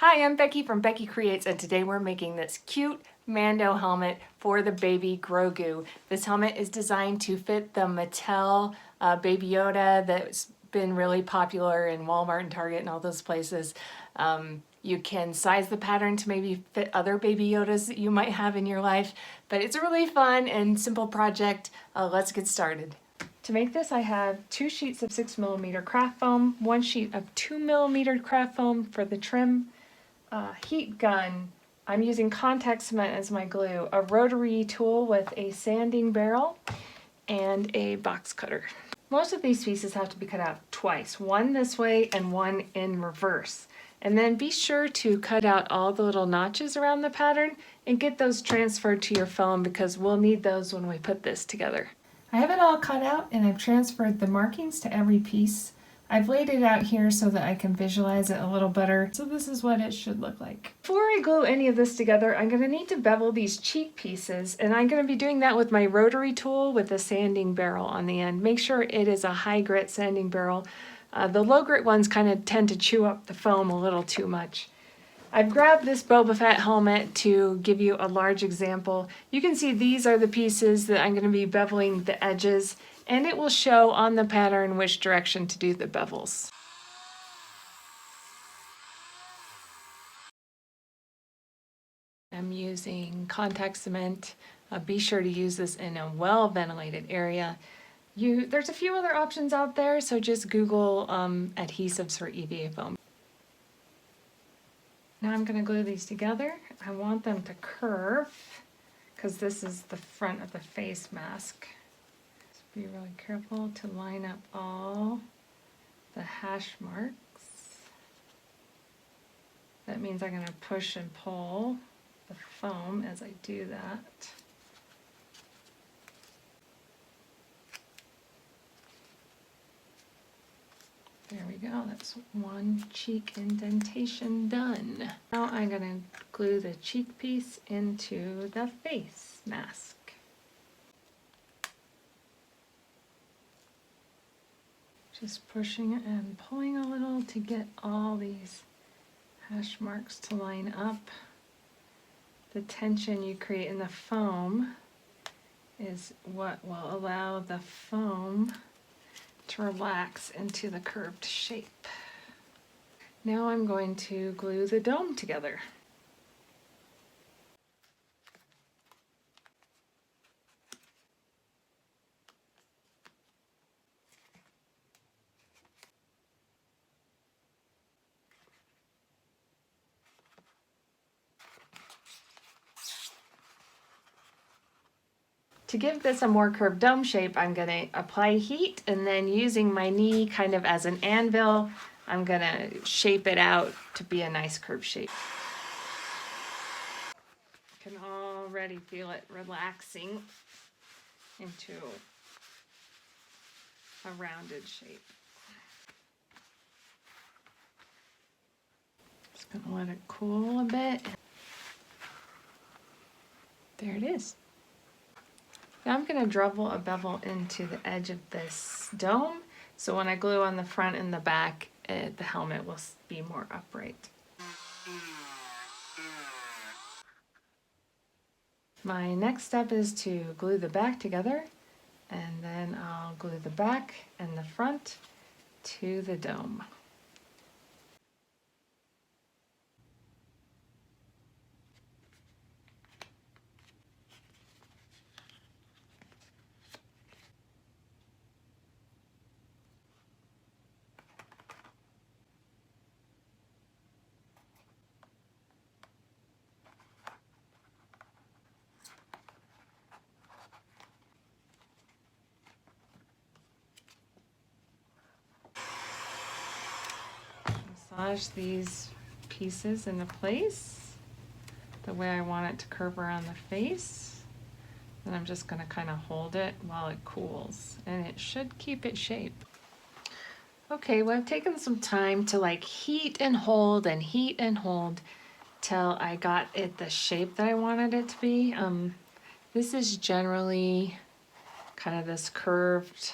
Hi, I'm Becky from Becky Creates, and today we're making this cute Mando helmet for the baby Grogu. This helmet is designed to fit the Mattel Baby Yoda that's been really popular in Walmart and Target and all those places. You can size the pattern to maybe fit other Baby Yodas that you might have in your life, but it's a really fun and simple project. Let's get started. To make this, I have 2 sheets of 6mm craft foam, 1 sheet of 2mm craft foam for the trim, heat gun. I'm using contact cement as my glue, a rotary tool with a sanding barrel, and a box cutter. Most of these pieces have to be cut out twice, one this way and one in reverse. And then be sure to cut out all the little notches around the pattern and get those transferred to your foam because we'll need those when we put this together. I have it all cut out and I've transferred the markings to every piece. I've laid it out here so that I can visualize it a little better. So this is what it should look like. Before I glue any of this together, I'm going to need to bevel these cheek pieces, and I'm going to be doing that with my rotary tool with a sanding barrel on the end. Make sure it is a high grit sanding barrel. The low grit ones kind of tend to chew up the foam a little too much. I've grabbed this Boba Fett helmet to give you a large example. You can see these are the pieces that I'm going to be beveling the edges, and it will show on the pattern which direction to do the bevels. I'm using contact cement. Be sure to use this in a well-ventilated area. There's a few other options out there, so just Google adhesives for EVA foam. Now I'm going to glue these together. I want them to curve because this is the front of the face mask. Just be really careful to line up all the hash marks. That means I'm going to push and pull the foam as I do that. There we go, that's one cheek indentation done. Now I'm going to glue the cheek piece into the face mask. Just pushing and pulling a little to get all these hash marks to line up. The tension you create in the foam is what will allow the foam to relax into the curved shape. Now I'm going to glue the dome together. To give this a more curved dome shape, I'm going to apply heat, and then using my knee kind of as an anvil, I'm going to shape it out to be a nice curved shape. You can already feel it relaxing into a rounded shape. Just going to let it cool a bit. There it is. Now I'm going to dribble a bevel into the edge of this dome, so when I glue on the front and the back, the helmet will be more upright. My next step is to glue the back together, and then I'll glue the back and the front to the dome. Massage these pieces into place the way I want it to curve around the face. Then I'm just going to kind of hold it while it cools, and it should keep its shape. Okay, well, I've taken some time to heat and hold till I got it the shape that I wanted it to be. This is generally kind of this curved,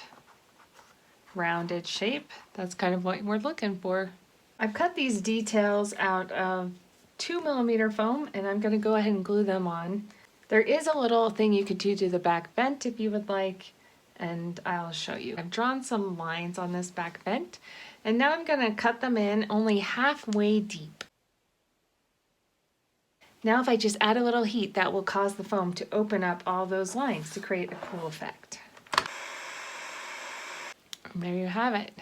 rounded shape. That's kind of what we're looking for. I've cut these details out of 2mm foam, and I'm going to go ahead and glue them on. There is a little thing you could do to the back vent if you would like, and I'll show you. I've drawn some lines on this back vent, and now I'm going to cut them in only halfway deep. Now if I just add a little heat, that will cause the foam to open up all those lines to create a cool effect. And there you have it.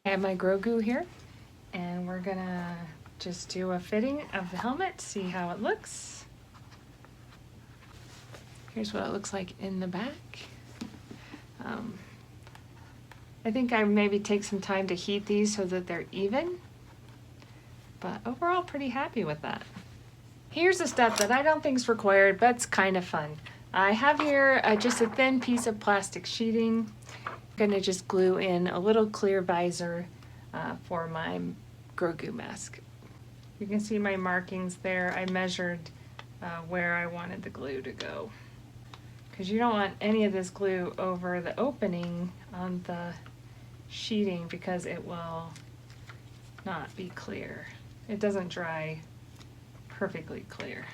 I have my Grogu here, and we're gonna just do a fitting of the helmet, see how it looks. Here's what it looks like in the back. I think I maybe take some time to heat these so that they're even, but overall pretty happy with that. Here's a step that I don't think is required, but it's kind of fun. I have here just a thin piece of plastic sheeting. I'm gonna just glue in a little clear visor for my Grogu mask. You can see my markings there. I measured where I wanted the glue to go, because you don't want any of this glue over the opening on the sheeting because it will not be clear. It doesn't dry perfectly clear.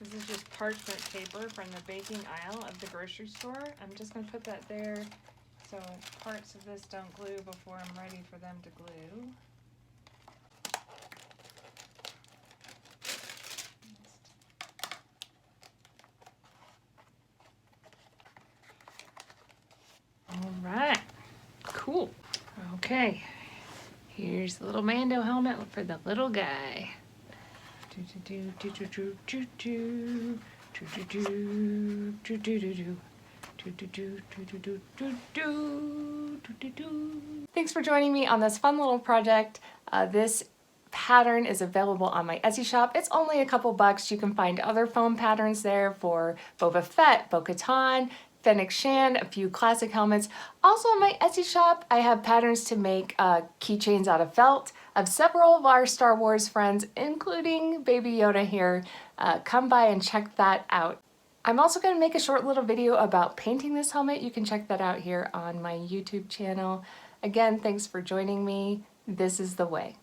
This is just parchment paper from the baking aisle of the grocery store. I'm just going to put that there so parts of this don't glue before I'm ready for them to glue. All right, cool. Okay, here's the little Mando helmet for the little guy. Thanks for joining me on this fun little project. This pattern is available on my Etsy shop. It's only a couple bucks. You can find other foam patterns there for Boba Fett, Bo-Katan, Fennec Shand, a few classic helmets. Also on my Etsy shop, I have patterns to make keychains out of felt of several of our Star Wars friends, including Baby Yoda here. Come by and check that out. I'm also going to make a short little video about painting this helmet. You can check that out here on my YouTube channel. Again, thanks for joining me. This is the way.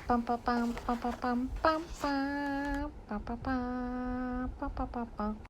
Bum, bum, bum, bum, bum, bum, bum, bum, bum, bum, bum, bum, bum, bum.